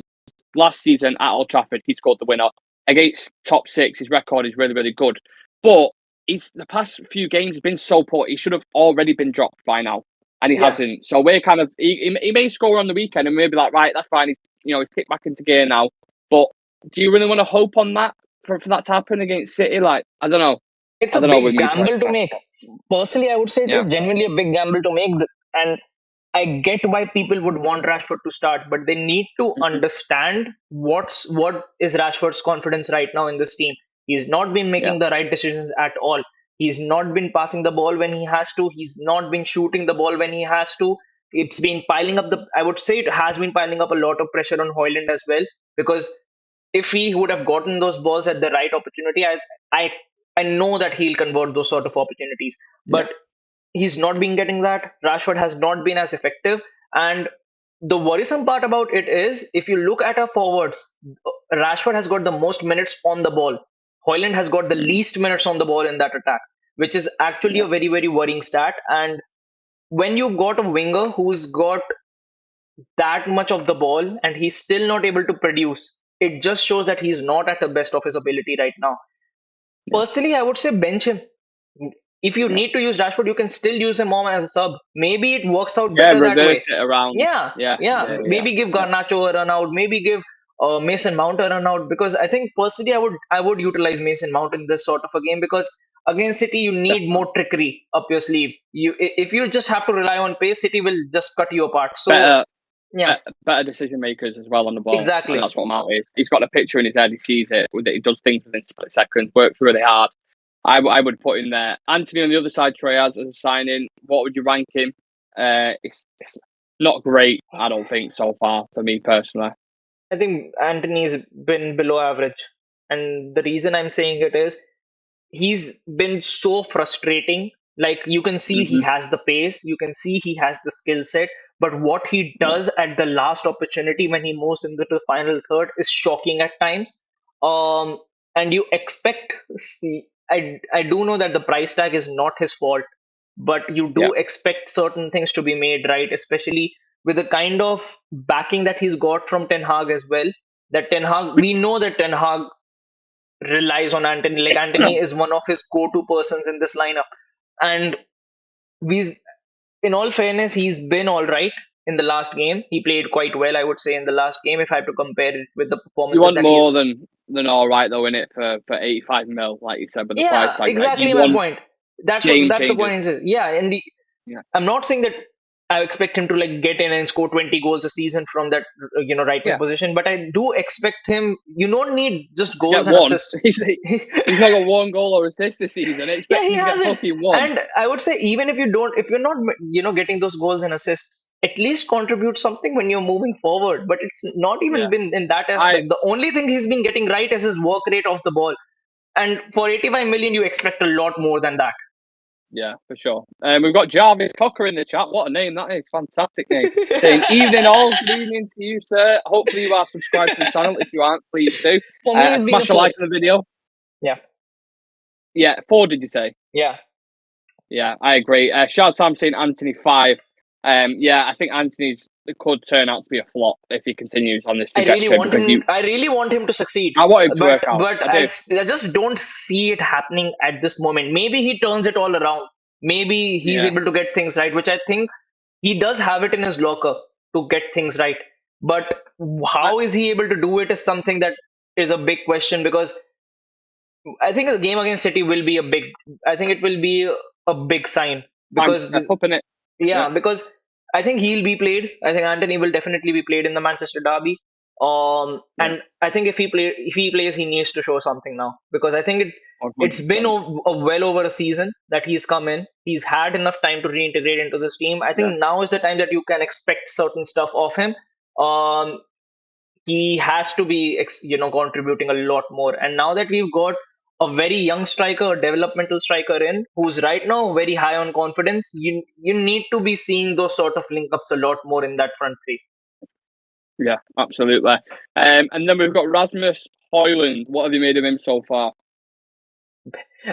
last season at Old Trafford he scored the winner against top 6. His record is really, really good, but the past few games have been so poor. He should have already been dropped by now, and he Yeah. hasn't. So we're kind of he may score on the weekend, and we'll be like, right, that's fine. He's kicked back into gear now. But do you really want to hope on that for that to happen against City? Like, I don't know. It's I a don't know with big me gamble to personally. make. Personally, I would say it Yeah, is genuinely a big gamble to make. And I get why people would want Rashford to start, but they need to hmm understand what is Rashford's confidence right now in this team. He's not been yeah, making the right decisions at all. He's not been passing the ball when he has to. He's not been shooting the ball when he has to. It's been piling up I would say it has been piling up a lot of pressure on Hoyland as well, because if he would have gotten those balls at the right opportunity, I I know that he'll convert those sort of opportunities. yeah, But he's not been getting that. Rashford has not been as effective. And the worrisome part about it is, if you look at our forwards, Rashford has got the most minutes on the ball. Hoyland has got the mm, least minutes on the ball in that attack, which is actually yeah, a very, very worrying stat. And when you got a winger who's got that much of the ball and he's still not able to produce, it just shows that he's not at the best of his ability right now. yeah, Personally, I would say bench him. If you yeah. need to use Rashford, you can still use him on as a sub. Maybe it works out Yeah, better that way. reverse it around. Yeah, Yeah, yeah. yeah, yeah, Maybe give yeah, Garnacho a run out. Maybe give Mason Mount a run out, because I think personally I would utilize Mason Mount in this sort of a game, because against City you need definitely. more trickery up your sleeve. If you just have to rely on pace, City will just cut you apart. So Better yeah, better decision makers as well on the ball, and exactly. that's what Mount is. He's got a picture in his head. He sees it. He does things within split seconds. Works really hard. I would put him there. Anthony on the other side, Treyas as a signing. What would you rank him? It's not great. I don't think so far for me personally. I think Anthony's been below average, and the reason I'm saying it is he's been so frustrating. Like, you can see he hmm has the pace, you can see he has the skill set, but what he Yeah, does at the last opportunity when he moves into the final third is shocking at times. And you expect, I do know that the price tag is not his fault, but you yeah, do expect certain things to be made right, especially with the kind of backing that he's got from Ten Hag as well. that we know that Ten Hag relies on Anthony. Like Anthony is one of his go-to persons in this lineup, and we, in all fairness, he's been all right in the last game. He played quite well, I would say, in the last game. If I have to compare it with the You performances want that more he's, than all right though in it for 85 mil, like you said, with the price yeah, tag. Like exactly you my want point. That's game the changers. point. Is yeah, and Yeah. I'm not saying that I expect him to like get in and score 20 goals a season from that right wing Yeah. position, but I do expect him. You don't need just To get goals and one. assists. He's not got one goal or assist this season. Yeah, Expect he him to get hasn't. fucking one. And I would say even if you're not getting those goals and assists, at least contribute something when you're moving forward. But it's not even Yeah. been in that aspect. The only thing he's been getting right is his work rate off the ball. And for 85 million, you expect a lot more than that. Yeah, for sure. We've got Jarvis Cocker in the chat. What a name that is. Fantastic name. Saying, evening all, good evening to you, sir. Hopefully you are subscribed to the channel. If you aren't, please do. For me, he's been smash a like on the video. Yeah. Yeah, 4 did you say? Yeah. Yeah, I agree. Shard Sam saying Anthony 5. Yeah, I think it could turn out to be a flop if he continues on this I trajectory. really want him to succeed. I want him to work out. But I just don't see it happening at this moment. Maybe he turns it all around. Maybe he's able to get things right, which I think he does have it in his locker to get things right. But how is he able to do it is something that is a big question, because I think the game against City will be I think it will be a big sign, because because I think he'll be played. I think Anthony will definitely be played in the Manchester derby. And I think if he plays, he needs to show something now, because I think it's been well over a season that he's come in. He's had enough time to reintegrate into this team. I think now is the time that you can expect certain stuff of him. He has to be contributing a lot more. And now that we've got a very young striker, a developmental striker who's right now very high on confidence, you need to be seeing those sort of link ups a lot more in that front three. Yeah, absolutely. And then we've got Rasmus Højlund. What have you made of him so far?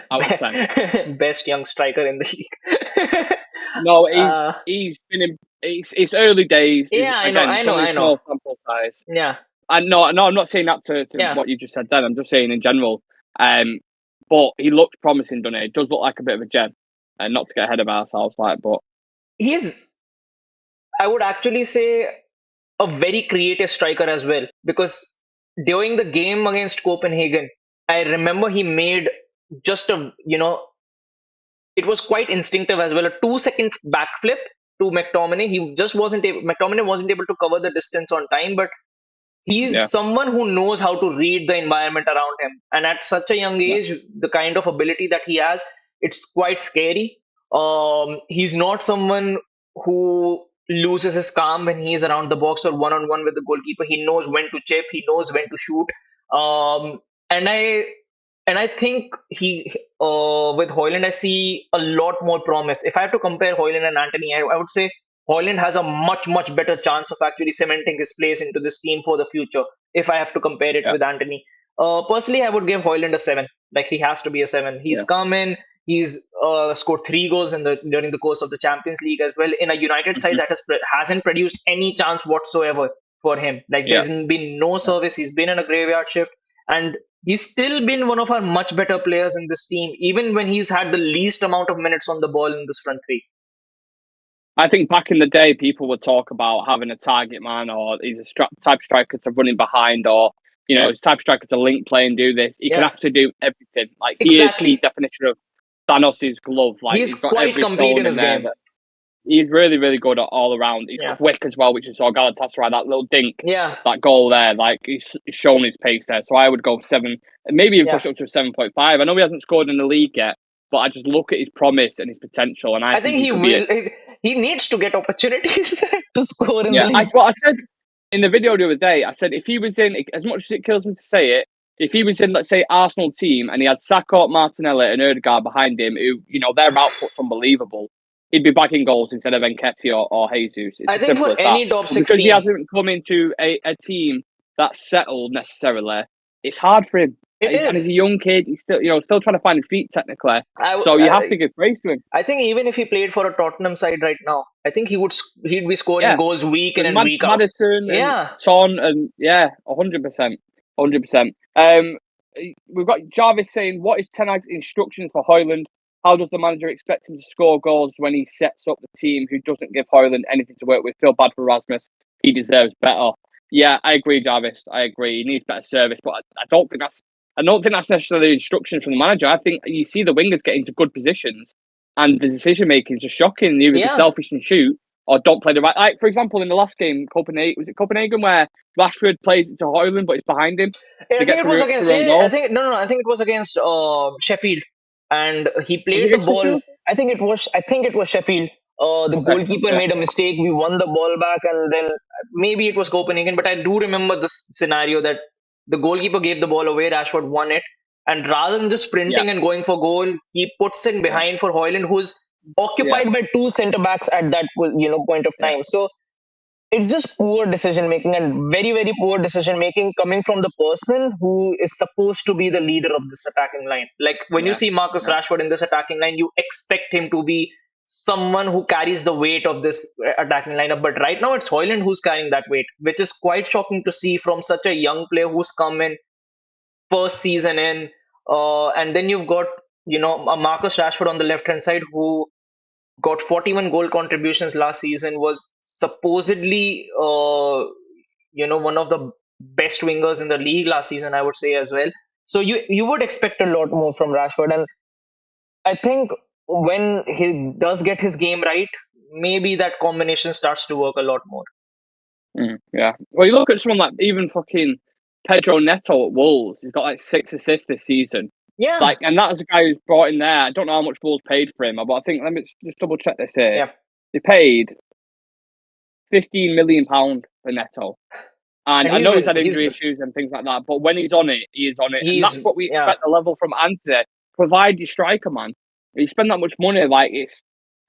Out of 10. Best young striker in the league. No, he's been in. It's early days. Yeah, I know. Small sample size. Yeah. And no, I'm not saying that to what you just said then. I'm just saying in general. But he looked promising, doesn't he? It does look like a bit of a gem. And not to get ahead of ourselves, but I would actually say, a very creative striker as well, because during the game against Copenhagen, I remember he made just it was quite instinctive as well, a 2-second backflip to McTominay. McTominay wasn't able to cover the distance on time, but he's someone who knows how to read the environment around him. And at such a young age, the kind of ability that he has, it's quite scary. He's not someone who loses his calm when he's around the box or one-on-one with the goalkeeper. He knows when to chip, he knows when to shoot. And I think with Højlund, I see a lot more promise. If I have to compare Højlund and Anthony, I would say Højlund has a much, much better chance of actually cementing his place into this team for the future, if I have to compare it with Anthony. Personally, I would give Højlund a 7. Like, he has to be a 7. He's come in, he's scored 3 goals during the course of the Champions League as well, in a United side that hasn't produced any chance whatsoever for him. Like, there's been no service. He's been in a graveyard shift, and he's still been one of our much better players in this team, even when he's had the least amount of minutes on the ball in this front three. I think back in the day, people would talk about having a target man, or he's a type of striker to running behind, or his type of striker to link play and do this. He can actually do everything. Like, he is the definition of Thanos' glove. Like, he's got quite complete in his game. He's really, really good all around. He's quick as well, which is all Galatasaray. That little dink, that goal there, like, he's shown his pace there. So I would go 7, maybe even push up to a 7.5. I know he hasn't scored in the league yet, but I just look at his promise and his potential, and I think he will. He needs to get opportunities to score in the league. That's what I said in the video the other day. I said, if he was in, as much as it kills me to say it, if he was in, let's say, Arsenal team, and he had Saka, Martinelli, and Ødegaard behind him, who, their output's unbelievable, he'd be bagging goals instead of Nketiah or Jesus. I think for any top 16, because he hasn't come into a team that's settled necessarily, it's hard for him. And he's a young kid. He's still, still trying to find his feet technically. So you have to give praise to him. I think even if he played for a Tottenham side right now, I think he'd be scoring goals week in and week out. Maddison and Son and 100%, 100%. We've got Jarvis saying, "What is Ten Hag's instructions for Højlund? How does the manager expect him to score goals when he sets up the team who doesn't give Højlund anything to work with? Feel bad for Rasmus. He deserves better." Yeah, I agree, Jarvis. I agree. He needs better service, but I don't think that's necessarily instructions from the manager. I think you see the wingers get into good positions, and the decision making is just shocking. Either be selfish and shoot, or don't play the right. Like, for example, in the last game, Copenhagen where Rashford plays it to Højlund, but it's behind him? I think it was against. I think it was against Sheffield, and he played the ball. Sheffield? I think it was Sheffield. The goalkeeper made a mistake. We won the ball back, and then maybe it was Copenhagen. But I do remember this scenario that the goalkeeper gave the ball away. Rashford won it, and rather than just sprinting and going for goal, he puts it behind for Højlund, who's occupied by two centre backs at that point of time. So it's just poor decision making, and very, very poor decision making coming from the person who is supposed to be the leader of this attacking line. Like when you see Marcus Rashford in this attacking line, you expect him to be someone who carries the weight of this attacking lineup. But right now it's Højlund who's carrying that weight, which is quite shocking to see from such a young player who's come in first season in. And then you've got, a Marcus Rashford on the left hand side who got 41 goal contributions last season, was supposedly, one of the best wingers in the league last season, I would say as well. So you would expect a lot more from Rashford. And I think when he does get his game right, maybe that combination starts to work a lot more. Yeah. Well, you look at someone like even fucking Pedro Neto at Wolves. He's got like 6 assists this season. Yeah. And that was a guy who's brought in there. I don't know how much Wolves paid for him, but I think, let me just double check this here. Yeah. They paid £15 million for Neto. And I know he's had injury issues and things like that, but when he's on it, he is on it. And that's what we expect the level from Anthony. Provide your striker, man. You spend that much money,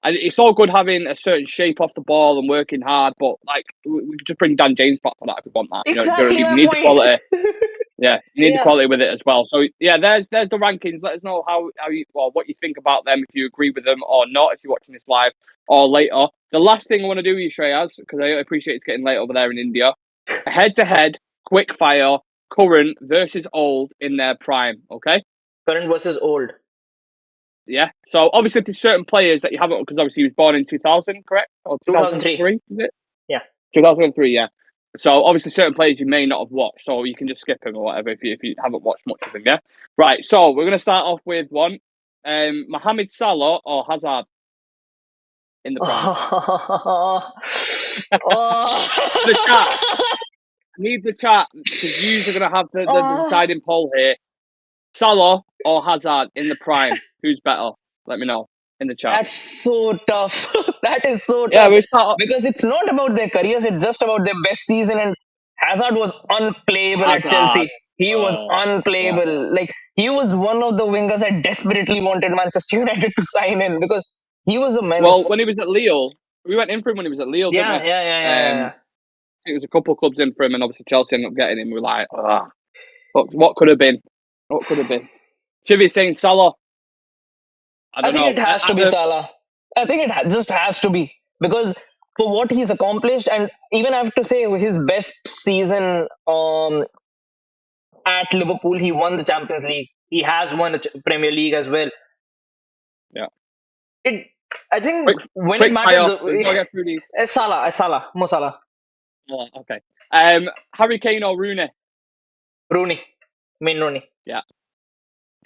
it's all good having a certain shape off the ball and working hard, but we could just bring Dan James back for that if we want that. Exactly, you need the quality. Yeah, you need the quality with it as well. So there's the rankings. Let us know what you think about them, if you agree with them or not, if you're watching this live or later. The last thing I want to do with you, Shreyas, because I appreciate it's getting late over there in India. Head-to-head, quick fire, current versus old in their prime, okay? Current versus old. Yeah. So obviously there's certain players that you haven't, because obviously he was born in 2000, correct? Or 2003, is it? Yeah. 2003, yeah. So obviously certain players you may not have watched, so you can just skip him or whatever if you haven't watched much of them, yeah? Right, so we're going to start off with one. Mohamed Salah or Hazard in the prime? The chat. I need the chat, because you are going to have the deciding poll here. Salah or Hazard in the prime? Who's better? Let me know in the chat. That's so tough. That is so tough. Yeah, because it's not about their careers, it's just about their best season. And Hazard was unplayable at Chelsea. He was unplayable. Yeah. He was one of the wingers I desperately wanted Manchester United to sign in, because he was a menace. Well, when he was at Lille, we went in for him when he was at Lille, didn't we? Yeah. It was a couple of clubs in for him, and obviously Chelsea ended up getting him. We're like, what could have been? What could have been? Chivy's saying Salah. I think it has to be Salah. I think it just has to be, because for what he's accomplished, and even I have to say his best season at Liverpool, he won the Champions League. He has won a Premier League as well. Yeah. I think when it matters, Salah, Mo Salah. Oh, okay. Harry Kane or Rooney? Rooney. Rooney. Yeah.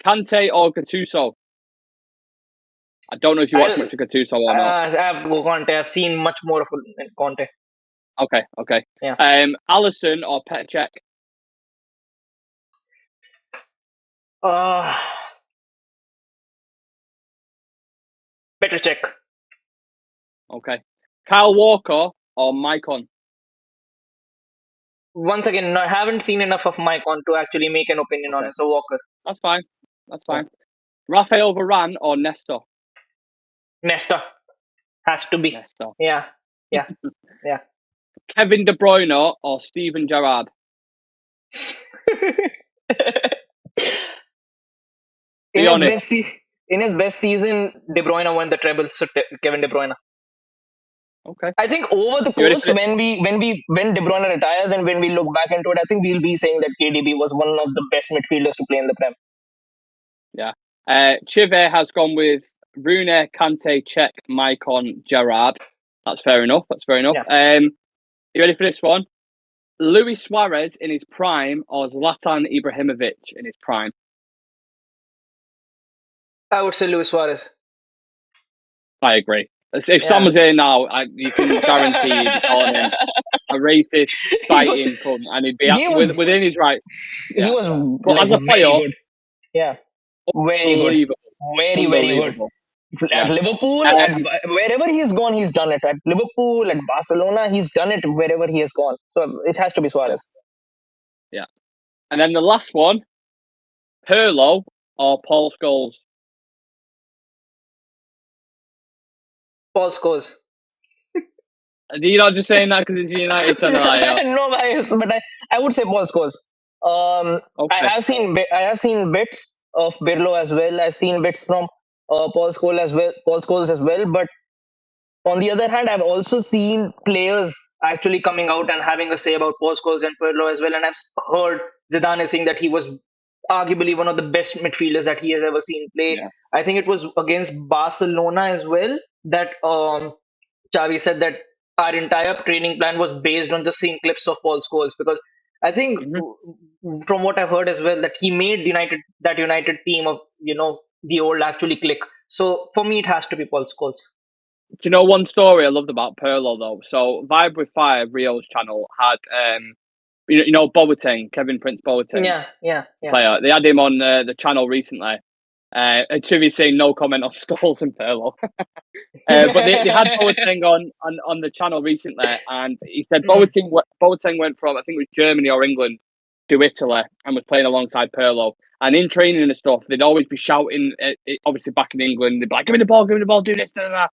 Kante or Gattuso? I don't know if you watch much of Gattuso or not. I have Conte. I've seen much more of Conte. Okay. Yeah. Alisson or Petr Cech? Petr Cech. Okay. Kyle Walker or Maicon? Once again, I haven't seen enough of Maicon to actually make an opinion on it. So Walker. That's fine. Rafael Varane or Nesta? Nesta. Has to be. Nesta. Yeah. Kevin De Bruyne or Steven Gerrard? In Be his honest. best in his best season, De Bruyne won the treble. So Kevin De Bruyne. Okay. I think over the You ready course, for it? when De Bruyne retires and when we look back into it, I think we'll be saying that KDB was one of the best midfielders to play in the Prem. Yeah. Chive has gone with Rune, Kante, Cech, Maicon, Gerrard. That's fair enough. Yeah. You ready for this one? Luis Suarez in his prime or Zlatan Ibrahimovic in his prime? I would say Luis Suarez. I agree. If Sam was here now, you can guarantee he'd be calling him a racist, fighting cunt, and he'd be he was within his right. he Yeah. was But like as a very player, good. Yeah, very good, unbelievable. very good. Unbelievable. At Yeah. Liverpool, at wherever he's gone, he's done it. At Liverpool, at Barcelona, he's done it wherever he has gone. So it has to be Suarez. Yeah. And then the last one, Pirlo or Paul Scholes? Paul Scholes. You're not just saying that because it's United fan, are you? No bias, but I would say Paul Scholes. Okay. I have seen bits of Pirlo as well. I've seen bits from Paul Scholes as well. But on the other hand, I've also seen players actually coming out and having a say about Paul Scholes and Pirlo as well. And I've heard Zidane saying that he was arguably one of the best midfielders that he has ever seen play. Yeah. I think it was against Barcelona as well that Xavi said that our entire training plan was based on the seeing clips of Paul Scholes, because I think from what I've heard as well that he made United team of the old actually click. So for me, it has to be Paul Scholes. Do you know one story I loved about Pirlo though? So Vibe with Fire, Rio's channel had Boateng, Kevin Prince Boateng, Yeah. player. They had him on the channel recently. And Chivy's saying no comment on Scholes and Pirlo. But they had Boateng on the channel recently, and he said Boateng went from, I think it was Germany or England, to Italy and was playing alongside Pirlo. And in training and stuff, they'd always be shouting, obviously back in England, they'd be like, give me the ball, do this, da, da, da.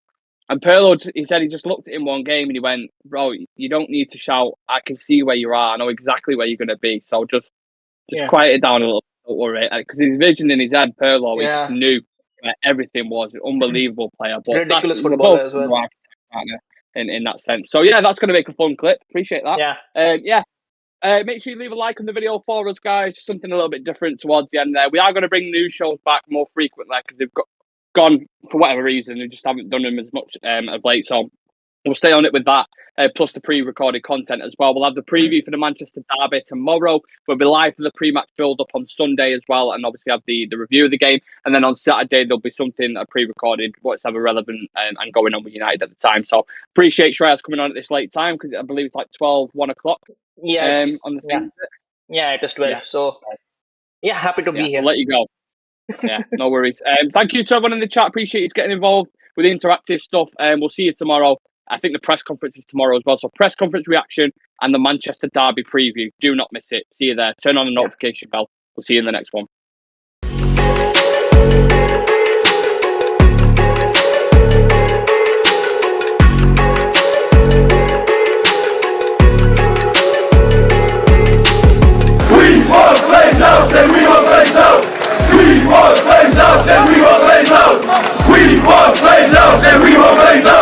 And Pirlo, he said he just looked at him one game and he went, bro, you don't need to shout. I can see where you are. I know exactly where you're going to be. So just quiet it down a little. Don't worry. Because his vision in his head, Pirlo, he just knew where everything was. Unbelievable player. But ridiculous footballer as well. In that sense. So, yeah, that's going to make a fun clip. Appreciate that. Yeah. Make sure you leave a like on the video for us, guys. Something a little bit different towards the end there. We are going to bring news shows back more frequently because they've gone for whatever reason. We just haven't done them as much of late. So we'll stay on it with that, plus the pre-recorded content as well. We'll have the preview for the Manchester derby tomorrow. We'll be live for the pre-match build-up on Sunday as well, and obviously have the review of the game. And then on Saturday, there'll be something pre-recorded, whatever relevant and going on with United at the time. So appreciate Shreyas coming on at this late time because I believe it's like 12, 1 o'clock. Yeah, on the thing. Yeah, it is 12. Yeah. So, yeah, happy to be here. I'll let you go. Yeah, no worries. Thank you to everyone in the chat. Appreciate you getting involved with the interactive stuff. We'll see you tomorrow. I think the press conference is tomorrow as well. So press conference reaction and the Manchester derby preview. Do not miss it. See you there. Turn on the notification bell. We'll see you in the next one.